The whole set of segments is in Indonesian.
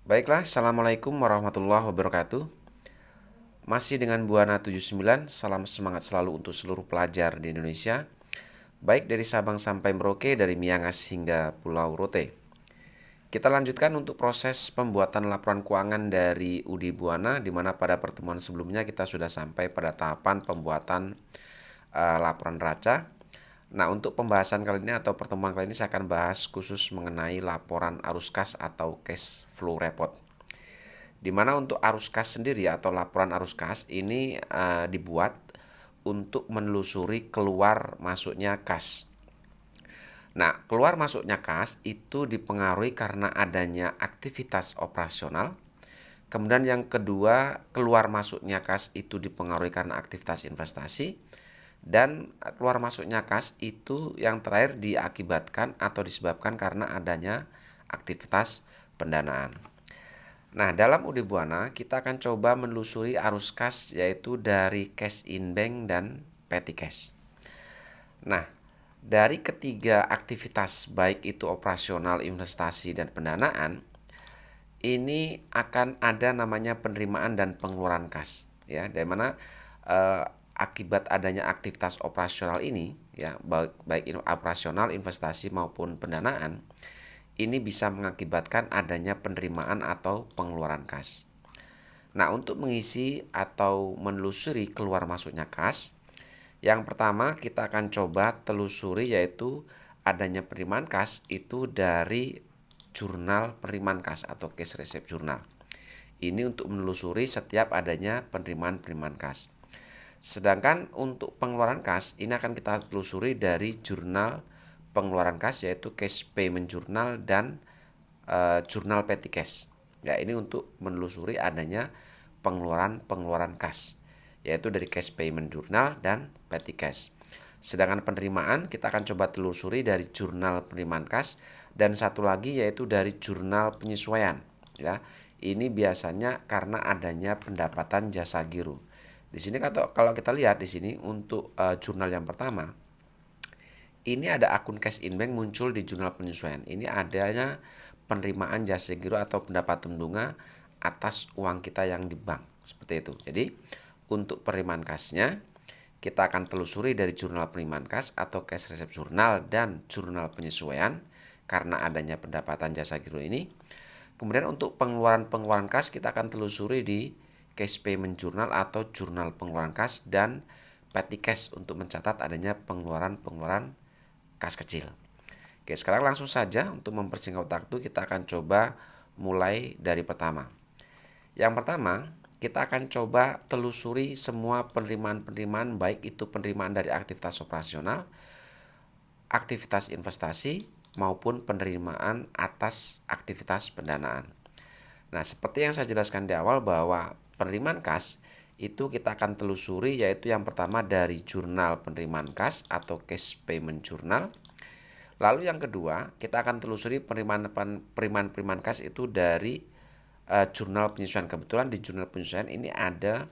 Baiklah, Assalamualaikum warahmatullahi wabarakatuh. Masih dengan Buana 79, salam semangat selalu untuk seluruh pelajar di Indonesia, baik dari Sabang sampai Merauke, dari Miangas hingga Pulau Rote. Kita lanjutkan untuk proses pembuatan laporan keuangan dari UD Buana, di mana pada pertemuan sebelumnya kita sudah sampai pada tahapan pembuatan laporan neraca. Nah, untuk pembahasan kali ini atau pertemuan kali ini saya akan bahas khusus mengenai laporan arus kas atau cash flow report. Di mana untuk arus kas sendiri atau laporan arus kas ini dibuat untuk menelusuri keluar masuknya kas. Nah, keluar masuknya kas itu dipengaruhi karena adanya aktivitas operasional. Kemudian yang kedua, keluar masuknya kas itu dipengaruhi karena aktivitas investasi. Dan keluar masuknya kas itu yang terakhir diakibatkan atau disebabkan karena adanya aktivitas pendanaan. Nah, dalam UD Buana kita akan coba menelusuri arus kas yaitu dari cash in bank dan petty cash. Nah, dari ketiga aktivitas baik itu operasional, investasi, dan pendanaan, ini akan ada namanya penerimaan dan pengeluaran kas, ya, dari mana akibat adanya aktivitas operasional ini, ya, baik operasional, investasi maupun pendanaan, ini bisa mengakibatkan adanya penerimaan atau pengeluaran kas. Nah, untuk mengisi atau menelusuri keluar masuknya kas, yang pertama kita akan coba telusuri yaitu adanya penerimaan kas itu dari jurnal penerimaan kas atau cash receipt journal. Ini untuk menelusuri setiap adanya penerimaan kas. Sedangkan untuk pengeluaran kas ini akan kita telusuri dari jurnal pengeluaran kas yaitu cash payment journal dan jurnal petty cash. Ya, ini untuk menelusuri adanya pengeluaran kas yaitu dari cash payment journal dan petty cash. Sedangkan penerimaan kita akan coba telusuri dari jurnal penerimaan kas dan satu lagi yaitu dari jurnal penyesuaian, ya. Ini biasanya karena adanya pendapatan jasa giro. Di sini kalau kita lihat di sini untuk jurnal yang pertama, ini ada akun cash in bank muncul di jurnal penyesuaian. Ini adanya penerimaan jasa giro atau pendapatan bunga atas uang kita yang di bank. Seperti itu. Jadi untuk penerimaan kasnya kita akan telusuri dari jurnal penerimaan kas atau cash receipt journal dan jurnal penyesuaian karena adanya pendapatan jasa giro ini. Kemudian untuk pengeluaran kas kita akan telusuri di cash payment journal atau jurnal pengeluaran kas dan petty cash untuk mencatat adanya pengeluaran kas kecil. Oke, sekarang langsung saja untuk mempersingkat waktu kita akan coba mulai dari pertama. Yang pertama, kita akan coba telusuri semua penerimaan baik itu penerimaan dari aktivitas operasional, aktivitas investasi maupun penerimaan atas aktivitas pendanaan. Nah, seperti yang saya jelaskan di awal bahwa penerimaan kas itu kita akan telusuri yaitu yang pertama dari jurnal penerimaan kas atau cash payment journal. Lalu yang kedua, kita akan telusuri penerimaan kas itu dari jurnal penyesuaian. Kebetulan di jurnal penyesuaian ini ada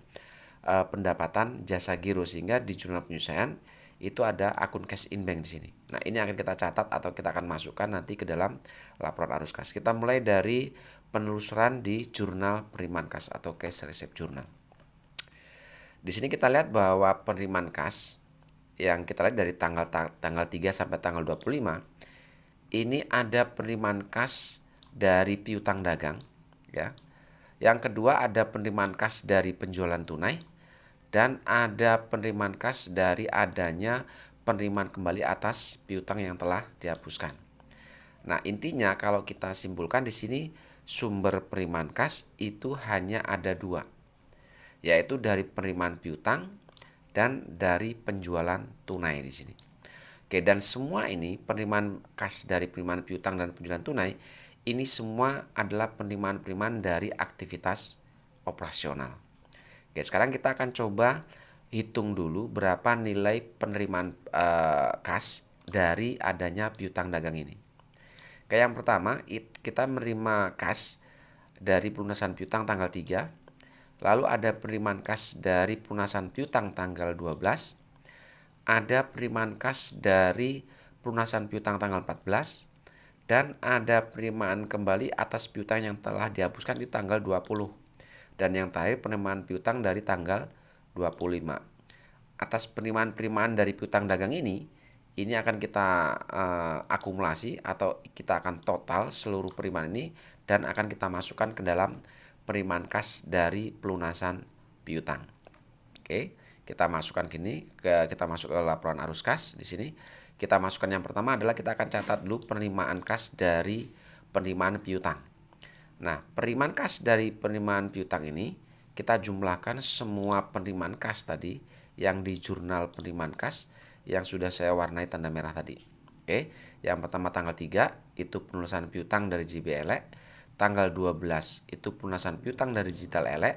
pendapatan jasa giro sehingga di jurnal penyesuaian itu ada akun cash in bank di sini. Nah, ini akan kita catat atau kita akan masukkan nanti ke dalam laporan arus kas. Kita mulai dari penelusuran di jurnal penerimaan kas atau cash receipt journal. Di sini kita lihat bahwa penerimaan kas yang kita lihat dari tanggal 3 sampai tanggal 25 ini ada penerimaan kas dari piutang dagang, ya. Yang kedua ada penerimaan kas dari penjualan tunai dan ada penerimaan kas dari adanya penerimaan kembali atas piutang yang telah dihapuskan. Nah, intinya kalau kita simpulkan di sini sumber penerimaan kas itu hanya ada dua, yaitu dari penerimaan piutang dan dari penjualan tunai di sini. Oke, dan semua ini penerimaan kas dari penerimaan piutang dan penjualan tunai ini semua adalah penerimaan dari aktivitas operasional. Oke, sekarang kita akan coba hitung dulu berapa nilai penerimaan kas dari adanya piutang dagang ini. Oke, yang pertama kita menerima kas dari pelunasan piutang tanggal 3. Lalu ada penerimaan kas dari pelunasan piutang tanggal 12. Ada penerimaan kas dari pelunasan piutang tanggal 14 Dan ada penerimaan kembali atas piutang yang telah dihapuskan di tanggal 20. Dan yang terakhir penerimaan piutang dari tanggal 25. Atas penerimaan dari piutang dagang ini akan kita akumulasi atau kita akan total seluruh penerimaan ini dan akan kita masukkan ke dalam penerimaan kas dari pelunasan piutang. Oke, kita masukkan kita masuk ke laporan arus kas di sini. Kita masukkan yang pertama adalah kita akan catat dulu penerimaan kas dari penerimaan piutang. Nah, penerimaan kas dari penerimaan piutang ini kita jumlahkan semua penerimaan kas tadi yang di jurnal penerimaan kas yang sudah saya warnai tanda merah tadi. Oke, yang pertama tanggal 3 itu pelunasan piutang dari JBLE, tanggal 12 itu pelunasan piutang dari Digital Ele.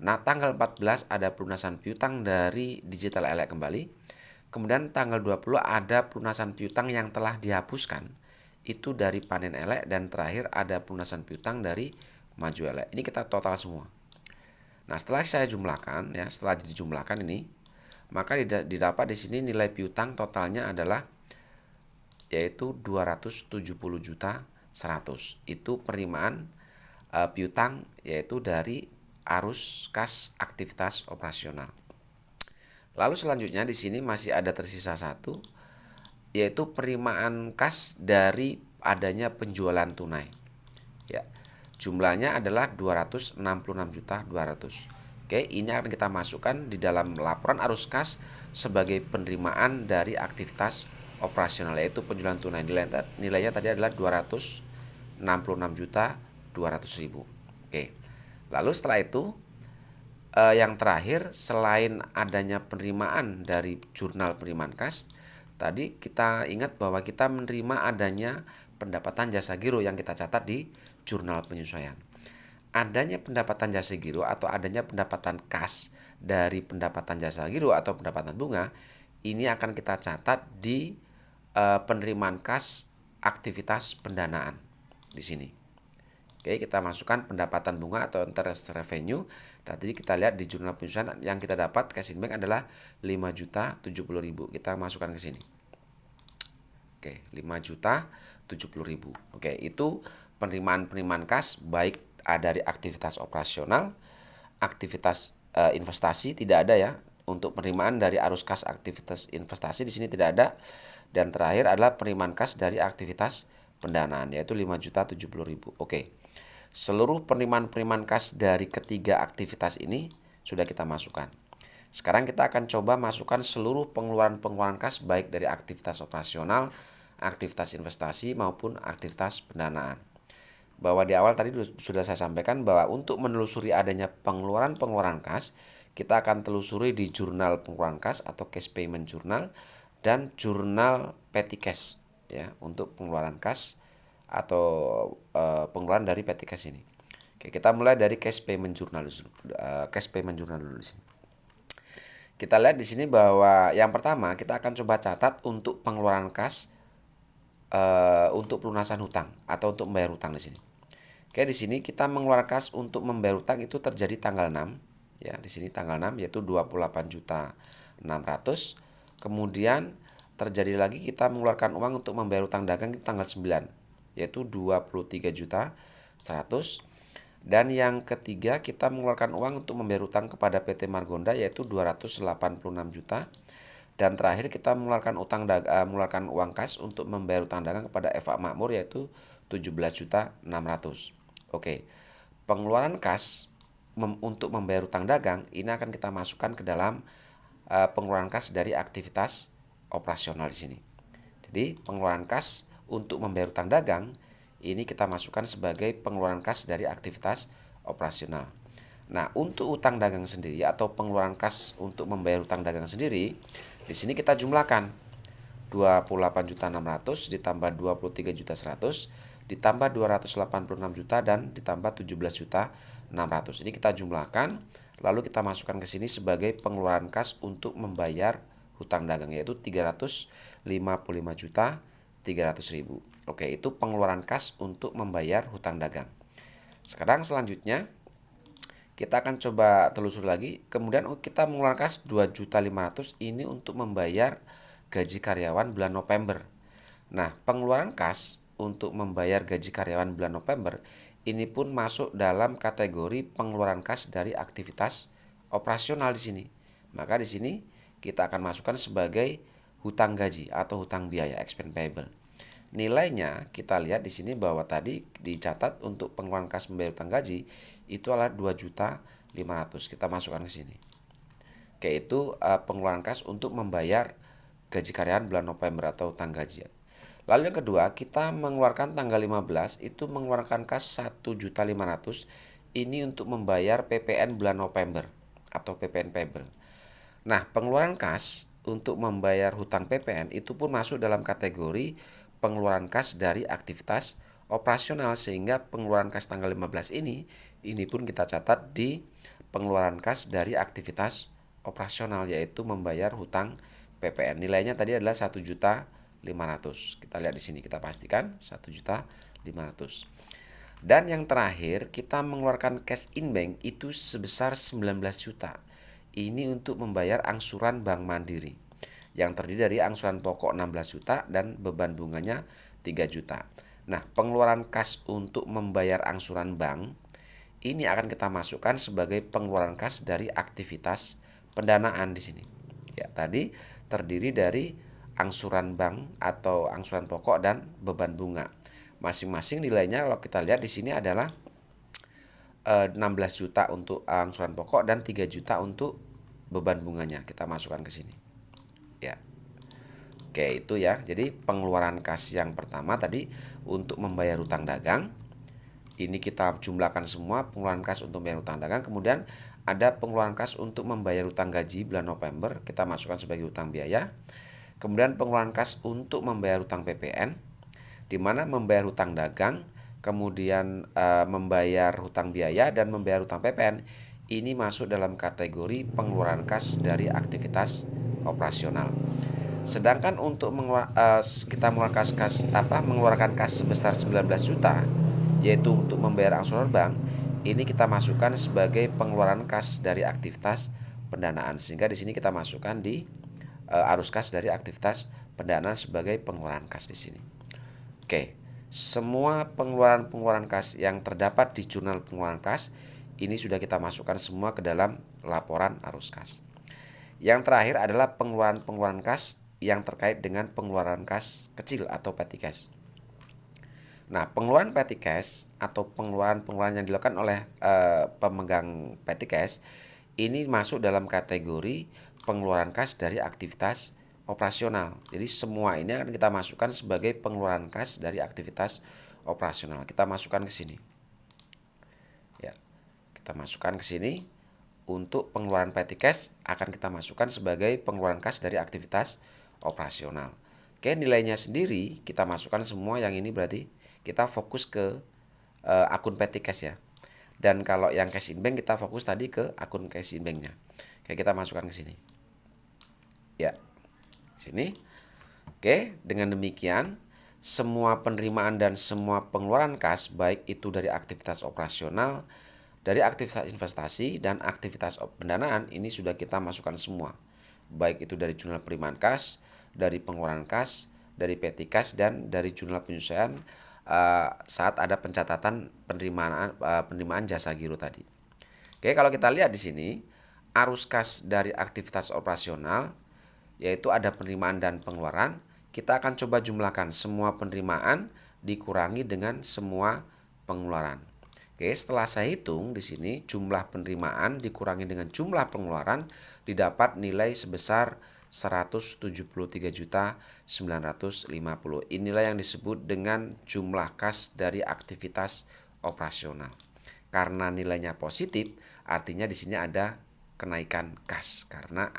Nah, tanggal 14 ada pelunasan piutang dari Digital Ele kembali. Kemudian tanggal 20 ada pelunasan piutang yang telah dihapuskan itu dari Panen Ele, dan terakhir ada pelunasan piutang dari Maju Ele. Ini kita total semua. Nah, setelah saya jumlahkan ya, setelah dijumlahkan ini, maka didapat di sini nilai piutang totalnya adalah yaitu 270.100. Itu penerimaan piutang yaitu dari arus kas aktivitas operasional. Lalu selanjutnya di sini masih ada tersisa satu, yaitu penerimaan kas dari adanya penjualan tunai. Ya, jumlahnya adalah 266.200. Oke, ini akan kita masukkan di dalam laporan arus kas sebagai penerimaan dari aktivitas operasional, yaitu penjualan tunai. Nilainya tadi adalah 266.200.000. Oke. Lalu setelah itu yang terakhir, selain adanya penerimaan dari jurnal penerimaan kas, tadi kita ingat bahwa kita menerima adanya pendapatan jasa giro yang kita catat di jurnal penyesuaian. Adanya pendapatan jasa giro atau adanya pendapatan kas dari pendapatan jasa giro atau pendapatan bunga, ini akan kita catat di penerimaan kas aktivitas pendanaan di sini. Oke, kita masukkan pendapatan bunga atau interest revenue. Tadi kita lihat di jurnal penyesuaian yang kita dapat cash in bank adalah 5.070.000. Kita masukkan ke sini. Oke, 5.070.000. Oke, itu penerimaan kas baik dari aktivitas operasional, aktivitas investasi tidak ada ya. Untuk penerimaan dari arus kas aktivitas investasi di sini tidak ada. Dan terakhir adalah penerimaan kas dari aktivitas pendanaan yaitu 5.070.000. Oke. Seluruh penerimaan kas dari ketiga aktivitas ini sudah kita masukkan. Sekarang kita akan coba masukkan seluruh pengeluaran kas baik dari aktivitas operasional, aktivitas investasi maupun aktivitas pendanaan. Bahwa di awal tadi sudah saya sampaikan bahwa untuk menelusuri adanya pengeluaran kas, kita akan telusuri di jurnal pengeluaran kas atau cash payment journal dan jurnal petty cash ya untuk pengeluaran kas atau pengeluaran dari petty cash ini. Oke, kita mulai dari cash payment journal dulu. Di sini. Kita lihat di sini bahwa yang pertama kita akan coba catat untuk pengeluaran kas untuk pelunasan hutang atau untuk membayar hutang di sini. Oke, di sini kita mengeluarkan kas untuk membayar hutang itu terjadi tanggal 6 ya, di sini tanggal 6 yaitu 28.600. Kemudian terjadi lagi kita mengeluarkan uang untuk membayar hutang dagang itu tanggal 9 yaitu 23.100. Dan yang ketiga kita mengeluarkan uang untuk membayar hutang kepada PT Margonda yaitu 286 juta. Dan terakhir kita mengeluarkan uang kas untuk membayar hutang dagang kepada Eva Makmur yaitu 17.600. Oke. Pengeluaran kas untuk membayar hutang dagang ini akan kita masukkan ke dalam pengeluaran kas dari aktivitas operasional di sini. Jadi pengeluaran kas untuk membayar hutang dagang ini kita masukkan sebagai pengeluaran kas dari aktivitas operasional. Nah, untuk utang dagang sendiri atau pengeluaran kas untuk membayar hutang dagang sendiri, di sini kita jumlahkan 28.600 ditambah 23.100 ditambah 286 juta dan ditambah 17.600. Ini kita jumlahkan lalu kita masukkan ke sini sebagai pengeluaran kas untuk membayar hutang dagang yaitu 355.300.000. Oke, itu pengeluaran kas untuk membayar hutang dagang. Sekarang selanjutnya kita akan coba telusur lagi. Kemudian kita mengeluarkan kas 2.500.000 ini untuk membayar gaji karyawan bulan November. Nah, pengeluaran kas untuk membayar gaji karyawan bulan November ini pun masuk dalam kategori pengeluaran kas dari aktivitas operasional di sini. Maka di sini kita akan masukkan sebagai hutang gaji atau hutang biaya, expense payable. Nilainya kita lihat di sini bahwa tadi dicatat untuk pengeluaran kas membayar hutang gaji itu adalah 2.500.000. Kita masukkan ke sini. Oke, itu pengeluaran kas untuk membayar gaji karyawan bulan November atau hutang gaji. Lalu yang kedua, kita mengeluarkan tanggal 15 itu mengeluarkan kas 1.500.000 ini untuk membayar PPN bulan November atau PPN payable. Nah, pengeluaran kas untuk membayar hutang PPN itu pun masuk dalam kategori pengeluaran kas dari aktivitas operasional, sehingga pengeluaran kas tanggal 15 ini pun kita catat di pengeluaran kas dari aktivitas operasional, yaitu membayar hutang PPN. Nilainya tadi adalah 1.500.000. Kita lihat di sini, kita pastikan 1.500.000. Dan yang terakhir, kita mengeluarkan cash in bank itu sebesar 19 juta. Ini untuk membayar angsuran Bank Mandiri yang terdiri dari angsuran pokok 16 juta dan beban bunganya 3 juta. Nah, pengeluaran kas untuk membayar angsuran bank ini akan kita masukkan sebagai pengeluaran kas dari aktivitas pendanaan di sini. Ya, tadi terdiri dari angsuran bank atau angsuran pokok dan beban bunga. Masing-masing nilainya kalau kita lihat di sini adalah 16 juta untuk angsuran pokok dan 3 juta untuk beban bunganya. Kita masukkan ke sini. Ya. Oke, itu ya. Jadi pengeluaran kas yang pertama tadi untuk membayar hutang dagang. Ini kita jumlahkan semua pengeluaran kas untuk membayar hutang dagang. Kemudian ada pengeluaran kas untuk membayar hutang gaji bulan November. Kita masukkan sebagai hutang biaya. Kemudian pengeluaran kas untuk membayar hutang PPN, di mana membayar hutang dagang, kemudian membayar hutang biaya dan membayar hutang PPN ini masuk dalam kategori pengeluaran kas dari aktivitas operasional. Sedangkan untuk kita mengeluarkan kas sebesar 19 juta, yaitu untuk membayar angsuran bank, ini kita masukkan sebagai pengeluaran kas dari aktivitas pendanaan, sehingga di sini kita masukkan di arus kas dari aktivitas pendanaan sebagai pengeluaran kas di sini. Oke, semua pengeluaran kas yang terdapat di jurnal pengeluaran kas ini sudah kita masukkan semua ke dalam laporan arus kas. Yang terakhir adalah pengeluaran kas yang terkait dengan pengeluaran kas kecil atau petty cash. Nah, pengeluaran petty cash atau pengeluaran yang dilakukan oleh pemegang petty cash ini masuk dalam kategori pengeluaran kas dari aktivitas operasional. Jadi semua ini akan kita masukkan sebagai pengeluaran kas dari aktivitas operasional. Kita masukkan ke sini. Ya. Kita masukkan ke sini. Untuk pengeluaran petty cash akan kita masukkan sebagai pengeluaran kas dari aktivitas operasional. Oke, nilainya sendiri kita masukkan semua yang ini, berarti kita fokus ke akun petty cash ya. Dan kalau yang cash in bank kita fokus tadi ke akun cash in banknya. Oke, kita masukkan ke sini. Ya, sini. Oke, dengan demikian semua penerimaan dan semua pengeluaran kas, baik itu dari aktivitas operasional, dari aktivitas investasi dan aktivitas pendanaan, ini sudah kita masukkan semua. Baik itu dari jurnal penerimaan kas, dari pengeluaran kas, dari petty cash, dan dari jurnal penyesuaian saat ada pencatatan penerimaan jasa giro tadi. Oke, kalau kita lihat di sini arus kas dari aktivitas operasional, yaitu ada penerimaan dan pengeluaran. Kita akan coba jumlahkan semua penerimaan dikurangi dengan semua pengeluaran. Oke, setelah saya hitung di sini jumlah penerimaan dikurangi dengan jumlah pengeluaran didapat nilai sebesar 173.950. Inilah yang disebut dengan jumlah kas dari aktivitas operasional. Karena nilainya positif, artinya di sini ada kenaikan kas karena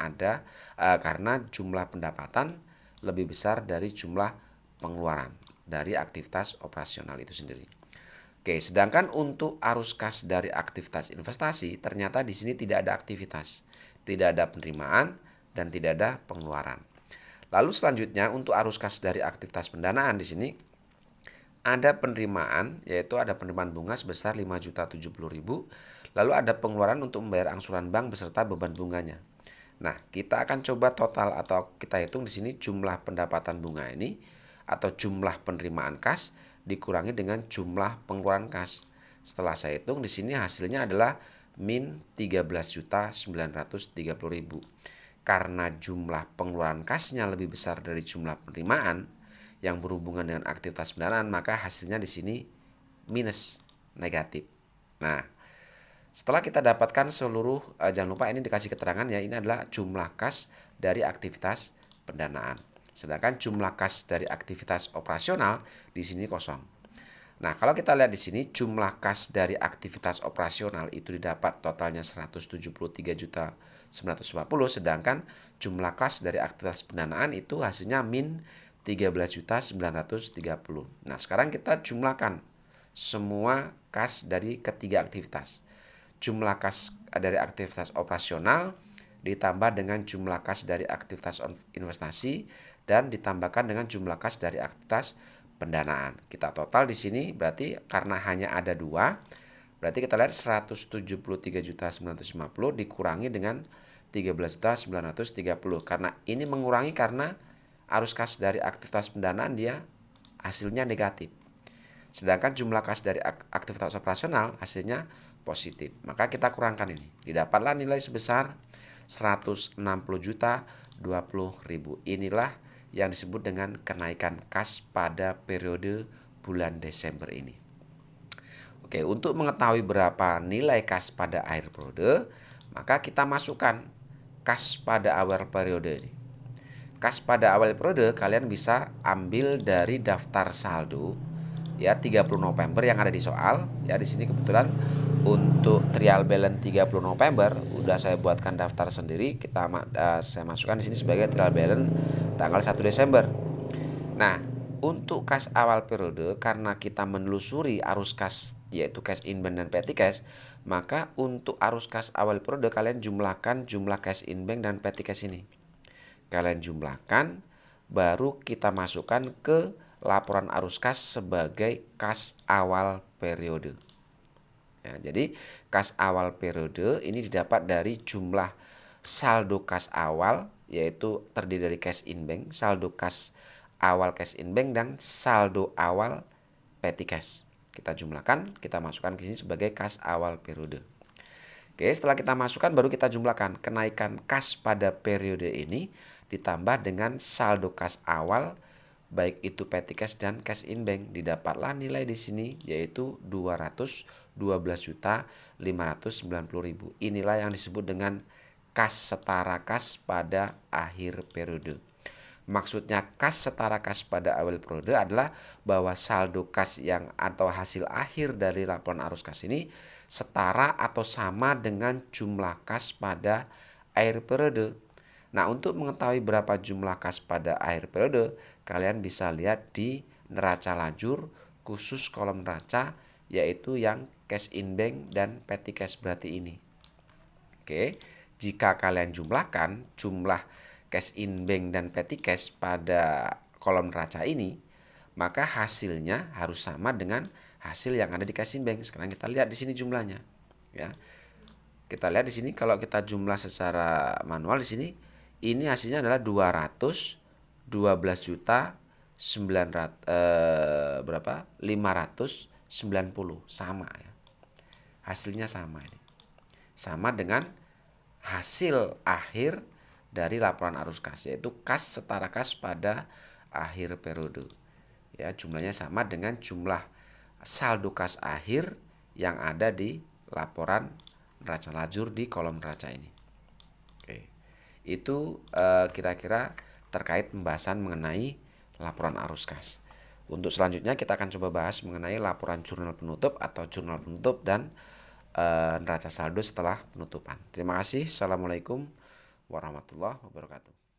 jumlah pendapatan lebih besar dari jumlah pengeluaran dari aktivitas operasional itu sendiri. Oke, sedangkan untuk arus kas dari aktivitas investasi ternyata di sini tidak ada aktivitas, tidak ada penerimaan dan tidak ada pengeluaran. Lalu selanjutnya untuk arus kas dari aktivitas pendanaan di sini ada penerimaan, yaitu ada penerimaan bunga sebesar 5.070.000. Lalu ada pengeluaran untuk membayar angsuran bank beserta beban bunganya. Nah, kita akan coba total atau kita hitung di sini jumlah pendapatan bunga ini atau jumlah penerimaan kas dikurangi dengan jumlah pengeluaran kas. Setelah saya hitung di sini hasilnya adalah min 13.930.000. Karena jumlah pengeluaran kasnya lebih besar dari jumlah penerimaan yang berhubungan dengan aktivitas pendanaan, maka hasilnya di sini minus, negatif. Nah, setelah kita dapatkan seluruh, jangan lupa ini dikasih keterangan ya, ini adalah jumlah kas dari aktivitas pendanaan. Sedangkan jumlah kas dari aktivitas operasional di sini kosong. Nah, kalau kita lihat di sini jumlah kas dari aktivitas operasional itu didapat totalnya 173.950, sedangkan jumlah kas dari aktivitas pendanaan itu hasilnya min 13.930. Nah, sekarang kita jumlahkan semua kas dari ketiga aktivitas. Jumlah kas dari aktivitas operasional ditambah dengan jumlah kas dari aktivitas investasi dan ditambahkan dengan jumlah kas dari aktivitas pendanaan. Kita total di sini berarti karena hanya ada 2, berarti kita lihat 173.950 dikurangi dengan 13.930, karena ini mengurangi karena arus kas dari aktivitas pendanaan dia hasilnya negatif. Sedangkan jumlah kas dari aktivitas operasional hasilnya positif. Maka kita kurangkan ini. Didapatlah nilai sebesar 160.020.000. Inilah yang disebut dengan kenaikan kas pada periode bulan Desember ini. Oke, untuk mengetahui berapa nilai kas pada akhir periode, maka kita masukkan kas pada awal periode ini. Kas pada awal periode kalian bisa ambil dari daftar saldo ya 30 November yang ada di soal. Ya, di sini kebetulan untuk trial balance 30 November udah saya buatkan daftar sendiri. Saya masukkan di sini sebagai trial balance tanggal 1 Desember. Nah, untuk kas awal periode karena kita menelusuri arus kas yaitu cash in bank dan petty cash, maka untuk arus kas awal periode kalian jumlahkan jumlah cash in bank dan petty cash ini. Kalian jumlahkan, baru kita masukkan ke laporan arus kas sebagai kas awal periode. Ya, jadi kas awal periode ini didapat dari jumlah saldo kas awal, yaitu terdiri dari cash in bank, saldo kas awal cash in bank, dan saldo awal petty cash. Kita jumlahkan, kita masukkan ke sini sebagai kas awal periode. Oke, setelah kita masukkan baru kita jumlahkan kenaikan kas pada periode ini ditambah dengan saldo kas awal baik itu petty cash dan cash in bank. Didapatlah nilai di sini yaitu 212.590.000. Inilah yang disebut dengan kas setara kas pada akhir periode. Maksudnya kas setara kas pada awal periode adalah bahwa saldo kas yang atau hasil akhir dari laporan arus kas ini setara atau sama dengan jumlah kas pada akhir periode. Nah, untuk mengetahui berapa jumlah kas pada akhir periode, kalian bisa lihat di neraca lajur khusus kolom neraca, yaitu yang cash in bank dan petty cash berarti ini. Oke, jika kalian jumlahkan jumlah cash in bank dan petty cash pada kolom neraca ini, maka hasilnya harus sama dengan hasil yang ada di cash in bank. Sekarang kita lihat di sini jumlahnya, ya. Kita lihat di sini kalau kita jumlah secara manual di sini, ini hasilnya adalah 590 sama ya. Hasilnya sama ini. Sama dengan hasil akhir dari laporan arus kas, yaitu kas setara kas pada akhir periode. Ya, jumlahnya sama dengan jumlah saldo kas akhir yang ada di laporan neraca lajur di kolom neraca ini. Oke. Itu kira-kira terkait pembahasan mengenai laporan arus kas. Untuk selanjutnya kita akan coba bahas mengenai laporan jurnal penutup atau jurnal penutup dan neraca saldo setelah penutupan. Terima kasih. Assalamualaikum warahmatullahi wabarakatuh.